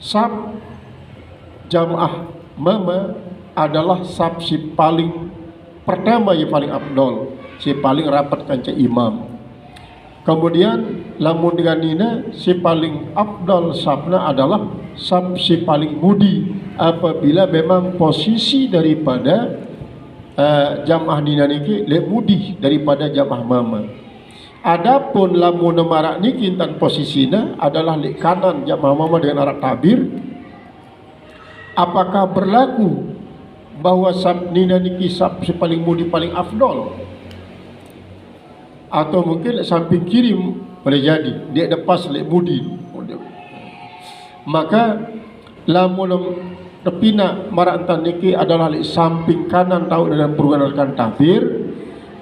sab jamaah mama adalah sab si paling pertama yang paling abdol, si paling rapat kanca imam. Kemudian lamun dengan nina si paling abdol sabna adalah sab si paling mudi apabila memang posisi daripada jamaah nina niki lebih mudi daripada jamaah mama. Adapun lamun marak niki tan posisinya adalah di kanan jamaah mama dengan arah tabir. Apakah berlaku bahwa sab nina niki sab si paling mudi paling afdol, atau mungkin samping kiri boleh jadi dia lepas lek mudi. Maka lamun tepina marak entan niki adalah lek samping kanan tahu dalam pergunakan tabir,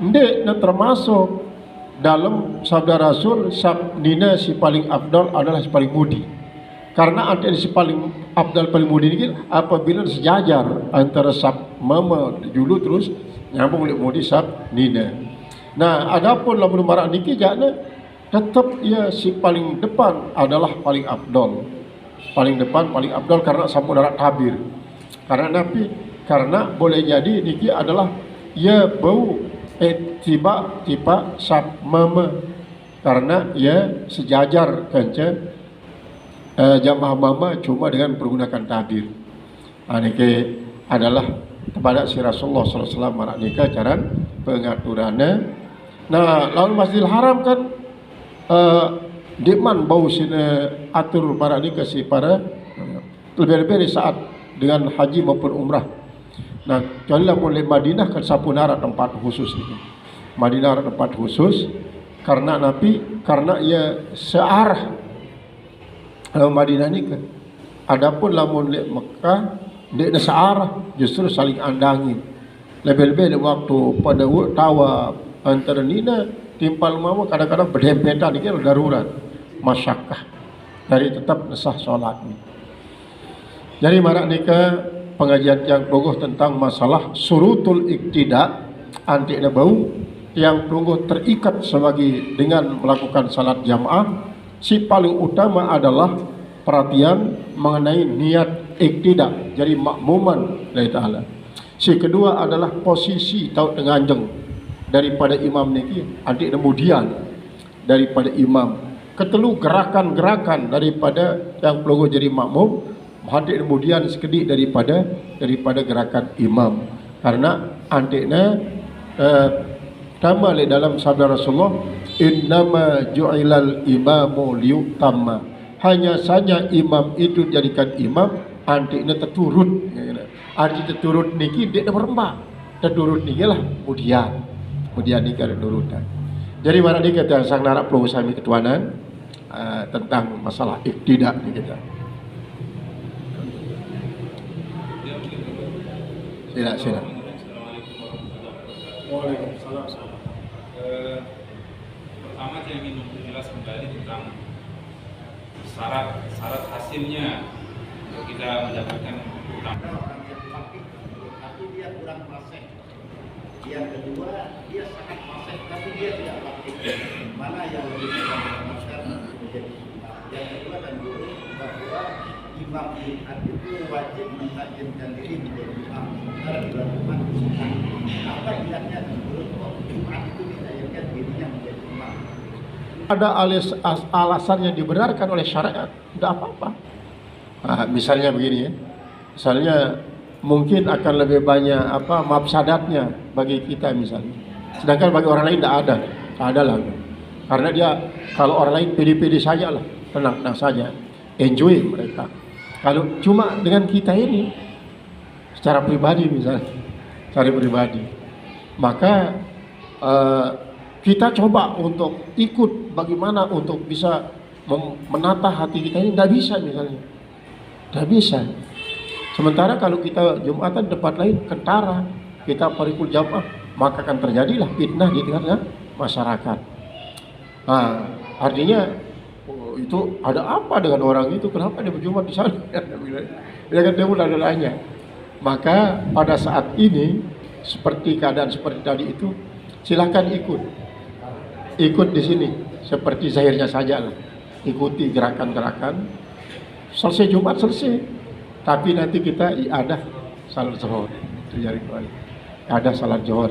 ndek na termasuk dalam sabda Rasul sab nina si paling afdal adalah si paling mudi. Karena antara si paling afdal paling mudi ini apabila sejajar antara sab mama dulu terus nyambung oleh mudi sab nina. Nah, adapun lamun marak niki jana tetap ya si paling depan adalah paling afdal. Paling depan paling afdal karena sambung darat tabir. Karena boleh jadi niki adalah ya bau tiba sab mama karena ya sejajar kanca jamaah mama cuma dengan pergunakan tabir. Niki adalah kepada si Rasulullah SAW marak nikah cara pengaturannya. Nah, lalu Masjidil Haram kan diman bau sini atur marak nikah si para lebih-lebih saat dengan haji maupun umrah. Nah, kecuali mulai Madinah kan sapunara tempat khusus itu. Madinah ada tempat khusus karena ia searah. Kalau Madinah ini kan. Adapun lamun lek Mekah dia searah justru saling andangin. Lebih-lebih waktu pada tawa antara nina timpal mama kadang-kadang berdempetan ini darurat masyakkah dari tetap sah solat. Jadi marak nikah pengajian yang bogoh tentang masalah surutul iktida anti bau yang bogoh terikat sebagai dengan melakukan salat jamaah. Si paling utama adalah perhatian mengenai niat iktida jadi makmuman dari Ta'ala. Si kedua adalah posisi tahu tenganjeng daripada imam niki anti kemudian daripada imam. Ketelu gerakan-gerakan daripada yang bogoh jadi makmum hadir kemudian sekedik daripada gerakan imam karena antiknya tambah dalam sabda Rasulullah innama ju'ilal imamu liyutamma, hanya saja imam itu jadikan imam antiknya terturut. Arti terturut niki dia berembak terturut niki lah kemudian niki ada turutan. Jadi mana ni kata sang narak perlu sami ketuanan tentang masalah iktidak ni kita. Sila. Waalaikumsalam. Pertama saya ingin memperjelas kembali tentang syarat hasilnya untuk kita mendapatkan utang. Tapi dia kurang fasih. Yang kedua dia sangat fasih tapi dia tidak praktik. Mana yang lebih mendapatkan menjadi imam? Yang kedua dan dulu bahwa imam itu wajib mentajamkan diri menjadi imam. Karena dilakukan sunnah. Apa niatnya menurut Jumat itu ditajamkan dirinya menjadi imam? Ada alasan yang dibenarkan oleh syariat, tidak apa-apa. Nah, misalnya begini ya, misalnya mungkin akan lebih banyak mafsadatnya bagi kita misalnya. Sedangkan bagi orang lain tidak ada lah. Karena dia kalau orang lain pede-pede saja lah, tenang saja, enjoy mereka. Kalau cuma dengan kita ini, secara pribadi misalnya, maka kita coba untuk ikut bagaimana untuk bisa menata hati kita ini, tidak bisa misalnya, tidak bisa. Sementara kalau kita Jumatan tempat lain kentara, kita parikul jamaah, maka akan terjadilah fitnah di tengah masyarakat. Nah, artinya itu ada apa dengan orang itu? Kenapa dia berjumat di sana? Dia kan timbul ada lainnya. Maka pada saat ini seperti keadaan seperti tadi itu, silakan ikut di sini seperti zahirnya saja lah. Ikuti gerakan-gerakan selesai Jumat selesai, tapi nanti kita ada salat zuhur terjadi kembali, ada salat zuhur.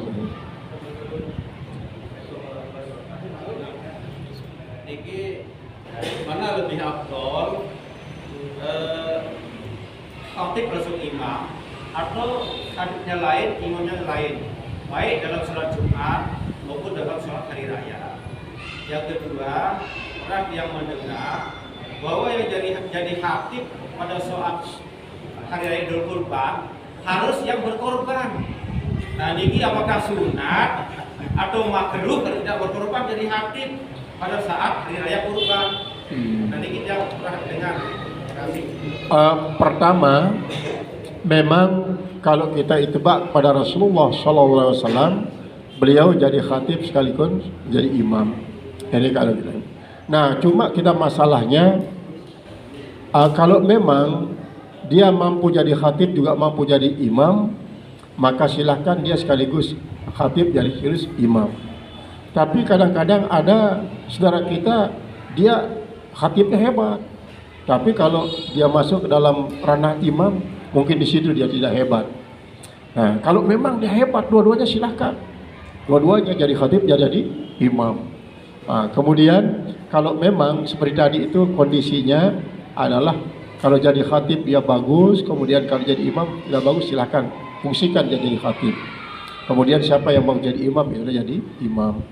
Niki mana lebih afdol khatib rasul imam atau khatibnya lain, imamnya lain, baik dalam sholat Jumat maupun dalam sholat hari raya. Yang kedua, orang yang mendengar bahwa yang jadi khatib pada sholat hari raya Idul Kurban harus yang berkorban. Nah, niki apakah sunat atau makruh kalau tidak berkorban jadi khatib pada saat hari raya kurban? Nanti kita pernah dengar. Pertama, memang kalau kita itibak pada Rasulullah SAW, beliau jadi khatib sekaligus jadi imam. Ini kalau kita. Nah, cuma kita masalahnya, kalau memang dia mampu jadi khatib juga mampu jadi imam, maka silahkan dia sekaligus khatib jadi sekaligus imam. Tapi kadang-kadang ada saudara kita, dia khatibnya hebat, tapi kalau dia masuk ke dalam ranah imam, mungkin di situ dia tidak hebat. Nah, kalau memang dia hebat, dua-duanya silahkan, dua-duanya jadi khatib, dia jadi imam. Nah, kemudian kalau memang seperti tadi itu kondisinya adalah kalau jadi khatib dia bagus, kemudian kalau jadi imam tidak bagus, silahkan fungsikan dia jadi khatib. Kemudian siapa yang mau jadi imam, ya udah jadi imam.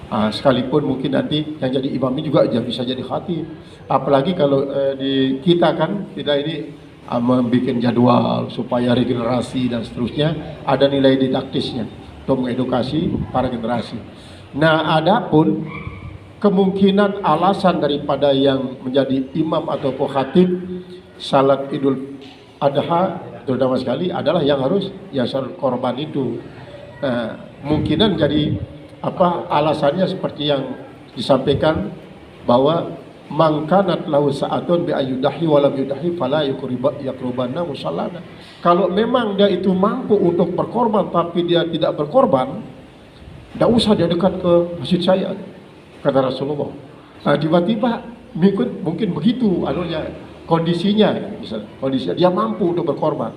Sekalipun mungkin nanti yang jadi imam ini juga bisa jadi khatib. Apalagi kalau di kita kan kita ini membuat jadwal supaya regenerasi dan seterusnya, ada nilai didaktisnya untuk mengedukasi para generasi. Nah, adapun kemungkinan alasan daripada yang menjadi imam atau khatib salat Idul Adha terutama sekali adalah yang harus salat korban itu. Mungkinan jadi alasannya seperti yang disampaikan bahwa mangkanat lahu sa'atun bi ayyudahi wa lam yudahi fala yakrubanna musallana. Kalau memang dia itu mampu untuk berkorban tapi dia tidak berkorban, tidak usah dia dekat ke masjid saya, kata Rasulullah. Nah, tiba-tiba mungkin begitu kondisinya, misalnya kondisinya dia mampu untuk berkorban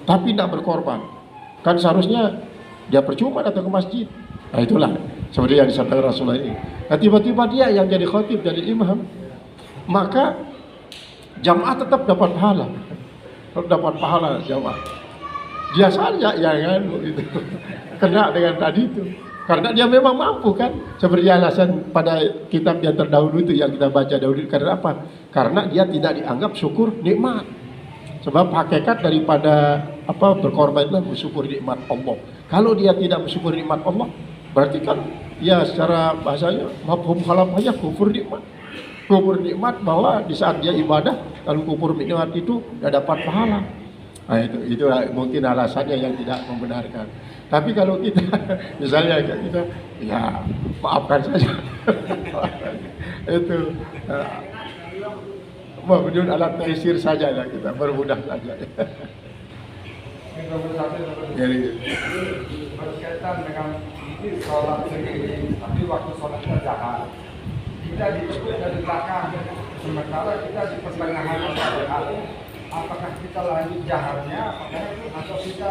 tapi tidak berkorban, kan seharusnya dia percuma datang ke masjid. Nah, itulah seperti yang disampaikan Rasulullah ini. Nah, tiba-tiba dia yang jadi khatib, jadi imam, maka jamaah tetap dapat pahala, jamaah. Dia saja yang itu kena dengan tadi itu, karena dia memang mampu kan. Seperti alasan pada kitab yang terdahulu itu yang kita baca dahulu, karena apa? Karena dia tidak dianggap syukur nikmat. Sebab hakikat daripada berkorban itu bersyukur nikmat Allah. Kalau dia tidak bersyukur nikmat Allah, berarti kan ya secara bahasanya mafhum khalafahnya kufur nikmat. Kufur nikmat bahwa di saat dia ibadah lalu kufur nikmat itu tidak dapat pahala. Nah, itu mungkin alasannya yang tidak membenarkan. Tapi kalau kita misalnya kita ya maafkan saja. Itu menunjukkan alat taisir saja lah, kita bermudah saja. Jadi berkaitan dengan ini sholat sendiri, tapi waktu sholatnya jahat, kita ditutup dari belakang, sementara kita di pertengahan sholat. Apakah kita lanjut jahatnya, atau kita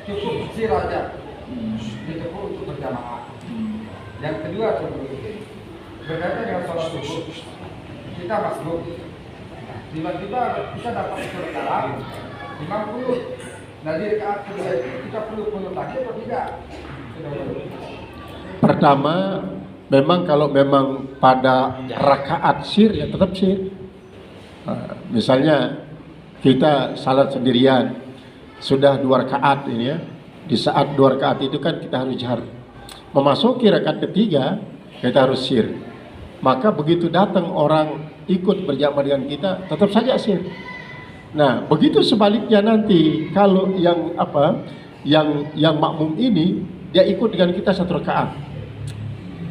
cukup kecil aja, cukup untuk berjamaah? Yang kedua, berkaitan dengan sholat subuh, kita masbuk, tiba-tiba kita dapat sementara 50. Nah, di rakaat kedua kita perlu lagi atau tidak? Pertama, memang kalau memang pada rakaat sir ya tetap sir. Misalnya kita salat sendirian sudah 2 rakaat ini ya. Di saat 2 rakaat itu kan kita harus jahar. Memasuki rakaat ketiga kita harus sir. Maka begitu datang orang ikut berjamaah dengan kita tetap saja sir. Nah, begitu sebaliknya nanti kalau yang makmum ini dia ikut dengan kita 1 rakaat.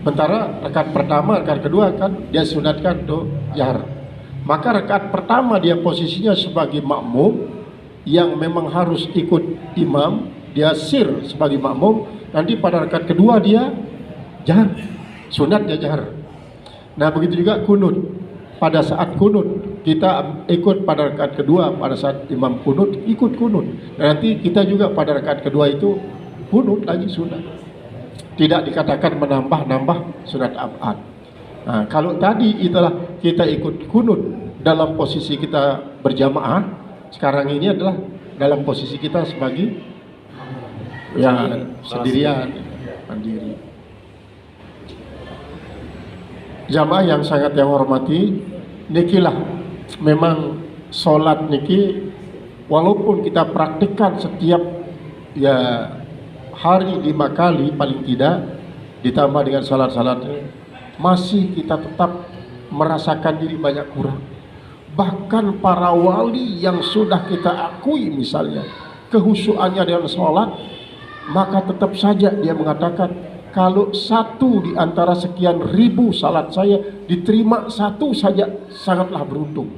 Sementara rakaat pertama, rakaat kedua kan dia sunatkan untuk jahar. Maka rakaat pertama dia posisinya sebagai makmum yang memang harus ikut imam, dia sir sebagai makmum. Nanti pada rakaat kedua dia jahar, sunat dia jahar. Nah, begitu juga kunut. Pada saat kunut kita ikut pada rakaat kedua pada saat imam kunut, ikut kunut. Dan nanti kita juga pada rakaat kedua itu kunut lagi sunat. Tidak dikatakan menambah surat abad. Nah, kalau tadi itulah kita ikut kunut dalam posisi kita berjamaah, sekarang ini adalah dalam posisi kita sebagai ya sendirian, mandiri. Jamaah yang sangat yang hormati, nikilah memang sholat niki walaupun kita praktikkan setiap ya hari 5 kali paling tidak ditambah dengan salat-salatnya, masih kita tetap merasakan diri banyak kurang. Bahkan para wali yang sudah kita akui misalnya kehusuannya dalam sholat, maka tetap saja dia mengatakan, kalau satu di antara sekian ribu salat saya diterima satu saja, sangatlah beruntung.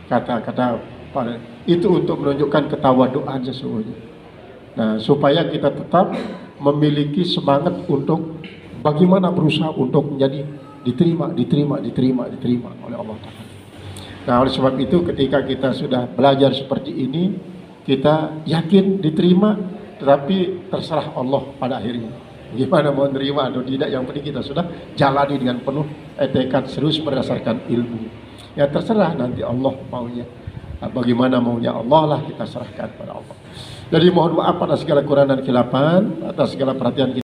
Kata-kata itu untuk menunjukkan ketawaduan sesungguhnya. Nah, supaya kita tetap memiliki semangat untuk bagaimana berusaha untuk menjadi diterima oleh Allah Ta'ala. Nah, oleh sebab itu ketika kita sudah belajar seperti ini, kita yakin diterima, tetapi terserah Allah pada akhirnya. Gimana mau menerima atau tidak, yang penting kita sudah jalani dengan penuh tekad serius berdasarkan ilmu. Ya terserah nanti Allah maunya. Bagaimana maunya Allah lah kita serahkan pada Allah. Jadi mohon maaf atas segala kekurangan dan kesilapan, atas segala perhatian kita.